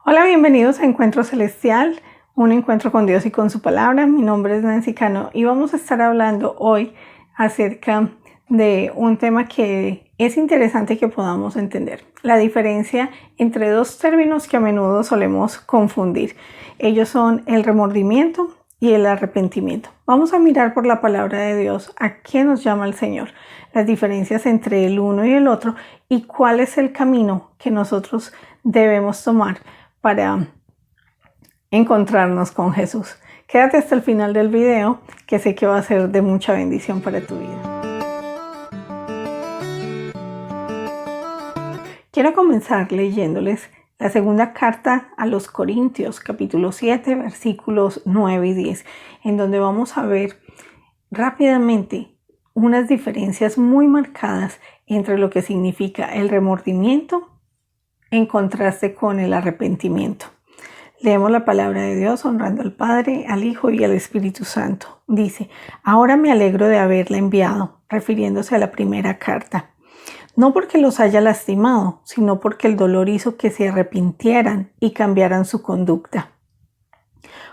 Hola, bienvenidos a Encuentro Celestial, un encuentro con Dios y con su palabra. Mi nombre es Nancy Cano y vamos a estar hablando hoy acerca de un tema que es interesante que podamos entender. La diferencia entre dos términos que a menudo solemos confundir. Ellos son el remordimiento y el arrepentimiento. Vamos a mirar por la palabra de Dios a qué nos llama el Señor, las diferencias entre el uno y el otro y cuál es el camino que nosotros debemos tomar para encontrarnos con Jesús. Quédate hasta el final del video, que sé que va a ser de mucha bendición para tu vida. Quiero comenzar leyéndoles la segunda carta a los Corintios, capítulo 7, versículos 9 y 10, en donde vamos a ver rápidamente unas diferencias muy marcadas entre lo que significa el remordimiento en contraste con el arrepentimiento. Leemos la palabra de Dios honrando al Padre, al Hijo y al Espíritu Santo. Dice: ahora me alegro de haberla enviado, refiriéndose a la primera carta. No porque los haya lastimado, sino porque el dolor hizo que se arrepintieran y cambiaran su conducta.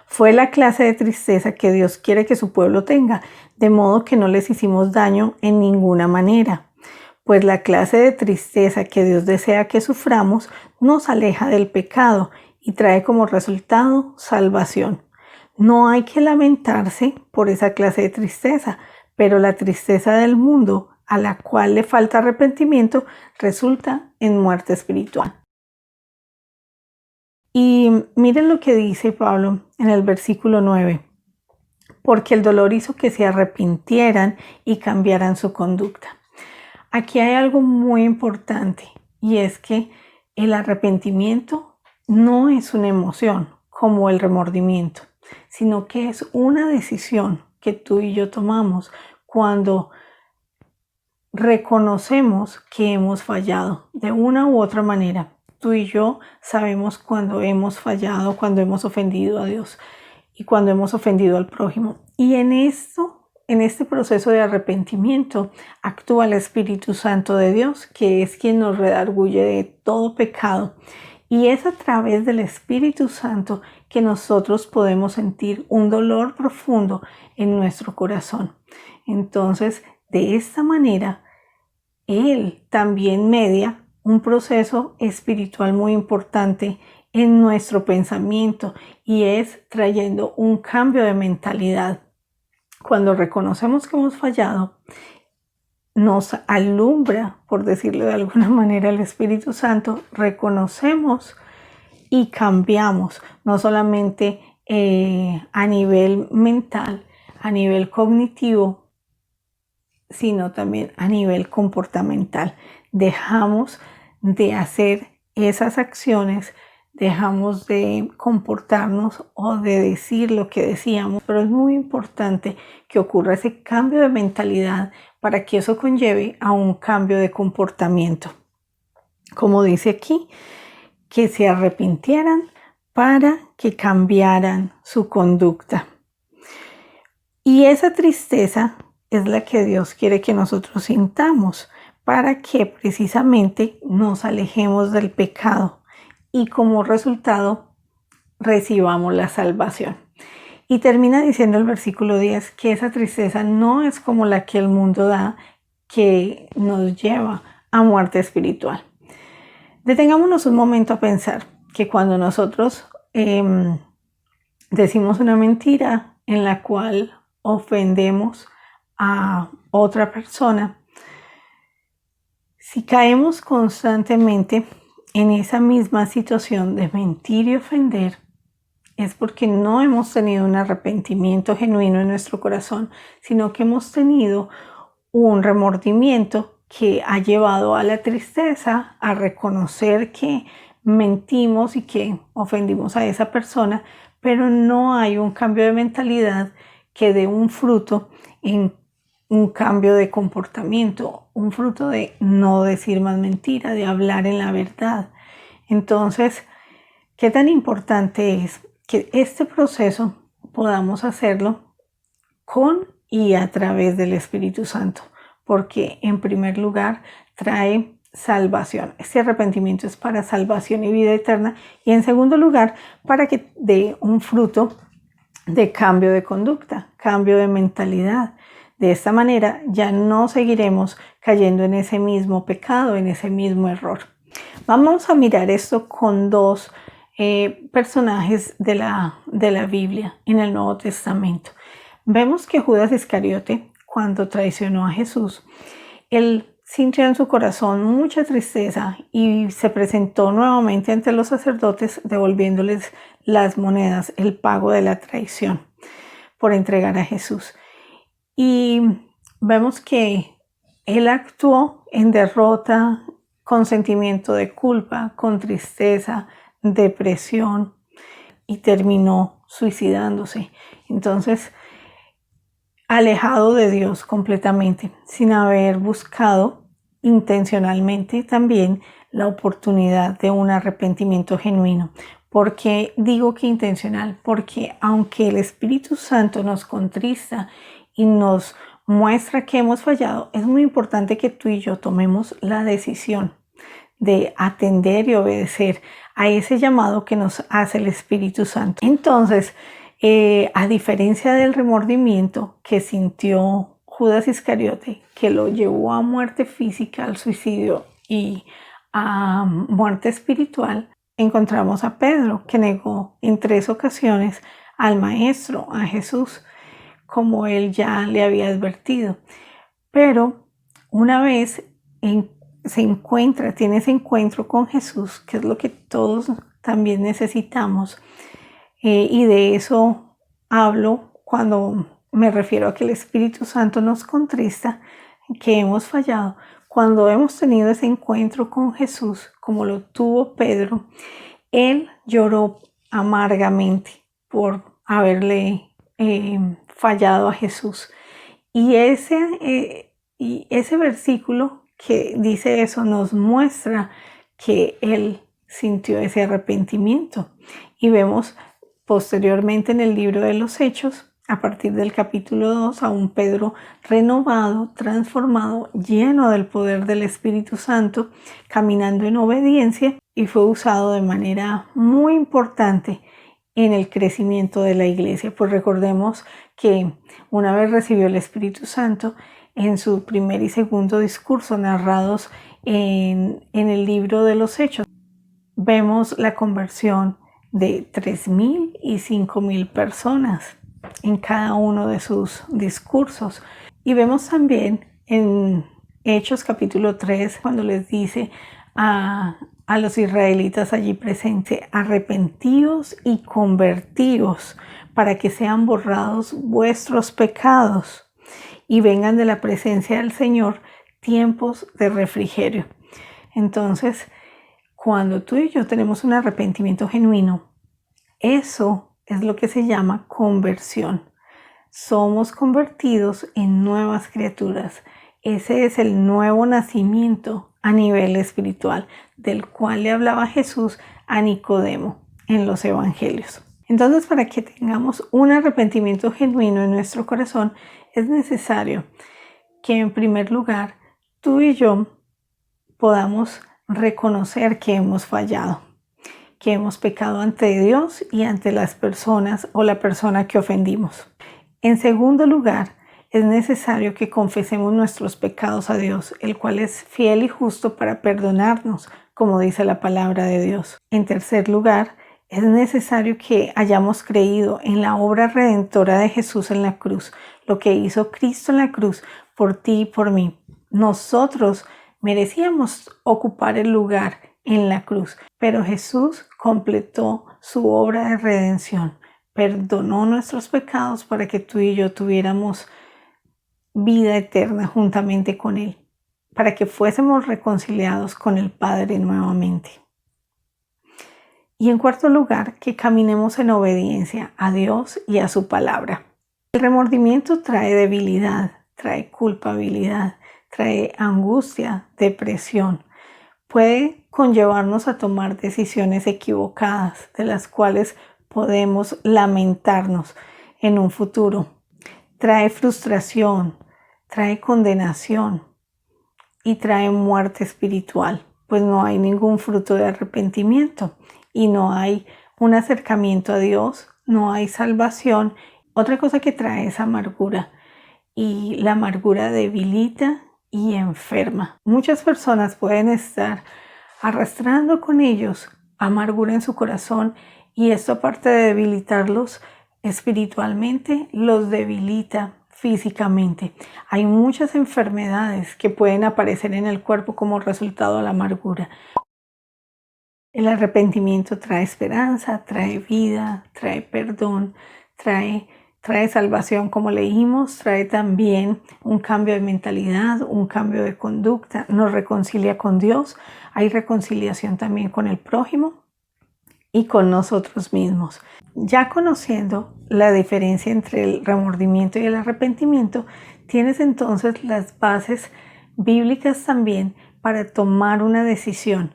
Fue la clase de tristeza que Dios quiere que su pueblo tenga, de modo que no les hicimos daño en ninguna manera. Pues la clase de tristeza que Dios desea que suframos nos aleja del pecado y trae como resultado salvación. No hay que lamentarse por esa clase de tristeza, pero la tristeza del mundo, a la cual le falta arrepentimiento, resulta en muerte espiritual. Y miren lo que dice Pablo en el versículo 9. Porque el dolor hizo que se arrepintieran y cambiaran su conducta. Aquí hay algo muy importante, y es que el arrepentimiento no es una emoción como el remordimiento, sino que es una decisión que tú y yo tomamos cuando reconocemos que hemos fallado de una u otra manera. Tú y yo sabemos cuando hemos fallado, cuando hemos ofendido a Dios y cuando hemos ofendido al prójimo. Y en este proceso de arrepentimiento actúa el Espíritu Santo de Dios, que es quien nos redarguye de todo pecado. Y es a través del Espíritu Santo que nosotros podemos sentir un dolor profundo en nuestro corazón. Entonces, de esta manera, Él también media un proceso espiritual muy importante en nuestro pensamiento, y es trayendo un cambio de mentalidad. Cuando reconocemos que hemos fallado, nos alumbra, por decirlo de alguna manera, el Espíritu Santo, reconocemos y cambiamos, no solamente a nivel mental, a nivel cognitivo, sino también a nivel comportamental. Dejamos de hacer esas acciones, dejamos de comportarnos o de decir lo que decíamos, pero es muy importante que ocurra ese cambio de mentalidad para que eso conlleve a un cambio de comportamiento. Como dice aquí, que se arrepintieran para que cambiaran su conducta. Y esa tristeza es la que Dios quiere que nosotros sintamos para que precisamente nos alejemos del pecado y como resultado recibamos la salvación. Y termina diciendo el versículo 10 que esa tristeza no es como la que el mundo da, que nos lleva a muerte espiritual. Detengámonos un momento a pensar que cuando nosotros decimos una mentira en la cual ofendemos a otra persona, si caemos constantemente en esa misma situación de mentir y ofender, es porque no hemos tenido un arrepentimiento genuino en nuestro corazón, sino que hemos tenido un remordimiento que ha llevado a la tristeza, a reconocer que mentimos y que ofendimos a esa persona, pero no hay un cambio de mentalidad que dé un fruto en un cambio de comportamiento, un fruto de no decir más mentira, de hablar en la verdad. Entonces, ¿qué tan importante es que este proceso podamos hacerlo con y a través del Espíritu Santo? Porque en primer lugar trae salvación. Este arrepentimiento es para salvación y vida eterna. Y en segundo lugar, para que dé un fruto de cambio de conducta, cambio de mentalidad. De esta manera ya no seguiremos cayendo en ese mismo pecado, en ese mismo error. Vamos a mirar esto con dos personajes de la Biblia en el Nuevo Testamento. Vemos que Judas Iscariote, cuando traicionó a Jesús, él sintió en su corazón mucha tristeza y se presentó nuevamente ante los sacerdotes devolviéndoles las monedas, el pago de la traición por entregar a Jesús. Y vemos que él actuó en derrota, con sentimiento de culpa, con tristeza, depresión y terminó suicidándose. Entonces, alejado de Dios completamente, sin haber buscado intencionalmente también la oportunidad de un arrepentimiento genuino. ¿Por qué digo que intencional? Porque aunque el Espíritu Santo nos contrista y nos muestra que hemos fallado, es muy importante que tú y yo tomemos la decisión de atender y obedecer a ese llamado que nos hace el Espíritu Santo. Entonces, a diferencia del remordimiento que sintió Judas Iscariote, que lo llevó a muerte física, al suicidio y a muerte espiritual, encontramos a Pedro, que negó en 3 ocasiones al Maestro, a Jesús, como él ya le había advertido. Pero una vez tiene ese encuentro con Jesús, que es lo que todos también necesitamos, y de eso hablo cuando me refiero a que el Espíritu Santo nos contrista, que hemos fallado. Cuando hemos tenido ese encuentro con Jesús, como lo tuvo Pedro, él lloró amargamente por haberle fallado a Jesús. Y ese versículo que dice eso nos muestra que él sintió ese arrepentimiento. Y vemos posteriormente en el libro de los Hechos, a partir del capítulo 2, a un Pedro renovado, transformado, lleno del poder del Espíritu Santo, caminando en obediencia, y fue usado de manera muy importante en el crecimiento de la iglesia. Pues recordemos que una vez recibió el Espíritu Santo, en su primer y segundo discurso narrados en el libro de los Hechos, vemos la conversión de 3,000 y 5,000 personas en cada uno de sus discursos. Y vemos también en Hechos capítulo 3, cuando les dice a los israelitas allí presentes: arrepentíos y convertíos para que sean borrados vuestros pecados y vengan de la presencia del Señor tiempos de refrigerio. Entonces, cuando tú y yo tenemos un arrepentimiento genuino, eso es lo que se llama conversión. Somos convertidos en nuevas criaturas. Ese es el nuevo nacimiento a nivel espiritual, del cual le hablaba Jesús a Nicodemo en los evangelios. Entonces, para que tengamos un arrepentimiento genuino en nuestro corazón, es necesario que en primer lugar tú y yo podamos reconocer que hemos fallado, que hemos pecado ante Dios y ante las personas o la persona que ofendimos. En segundo lugar, es necesario que confesemos nuestros pecados a Dios, el cual es fiel y justo para perdonarnos, como dice la palabra de Dios. En tercer lugar, es necesario que hayamos creído en la obra redentora de Jesús en la cruz, lo que hizo Cristo en la cruz por ti y por mí. Nosotros merecíamos ocupar el lugar en la cruz, pero Jesús completó su obra de redención, perdonó nuestros pecados para que tú y yo tuviéramos vida eterna juntamente con Él, para que fuésemos reconciliados con el Padre nuevamente. Y en cuarto lugar, que caminemos en obediencia a Dios y a su palabra. El remordimiento trae debilidad, trae culpabilidad, trae angustia, depresión. Puede conllevarnos a tomar decisiones equivocadas, de las cuales podemos lamentarnos en un futuro. Trae frustración, trae condenación, y trae muerte espiritual, pues no hay ningún fruto de arrepentimiento y no hay un acercamiento a Dios, no hay salvación. Otra cosa que trae es amargura, y la amargura debilita y enferma. Muchas personas pueden estar arrastrando con ellos amargura en su corazón, y esto, aparte de debilitarlos espiritualmente, los debilita físicamente. Hay muchas enfermedades que pueden aparecer en el cuerpo como resultado de la amargura. El arrepentimiento trae esperanza, trae vida, trae perdón, trae salvación, como leímos, trae también un cambio de mentalidad, un cambio de conducta, nos reconcilia con Dios. Hay reconciliación también con el prójimo y con nosotros mismos. Ya conociendo la diferencia entre el remordimiento y el arrepentimiento, tienes entonces las bases bíblicas también para tomar una decisión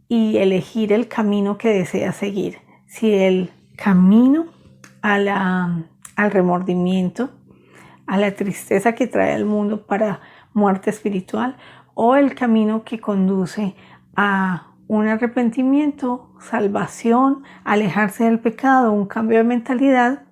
y elegir el camino que deseas seguir. Si el camino al remordimiento, a la tristeza que trae al mundo para muerte espiritual, o el camino que conduce a un arrepentimiento, salvación, alejarse del pecado, un cambio de mentalidad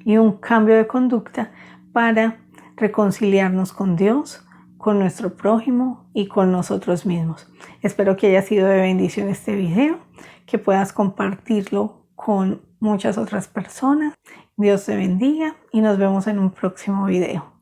y un cambio de conducta para reconciliarnos con Dios, con nuestro prójimo y con nosotros mismos. Espero que haya sido de bendición este video, que puedas compartirlo con muchas otras personas. Dios te bendiga y nos vemos en un próximo video.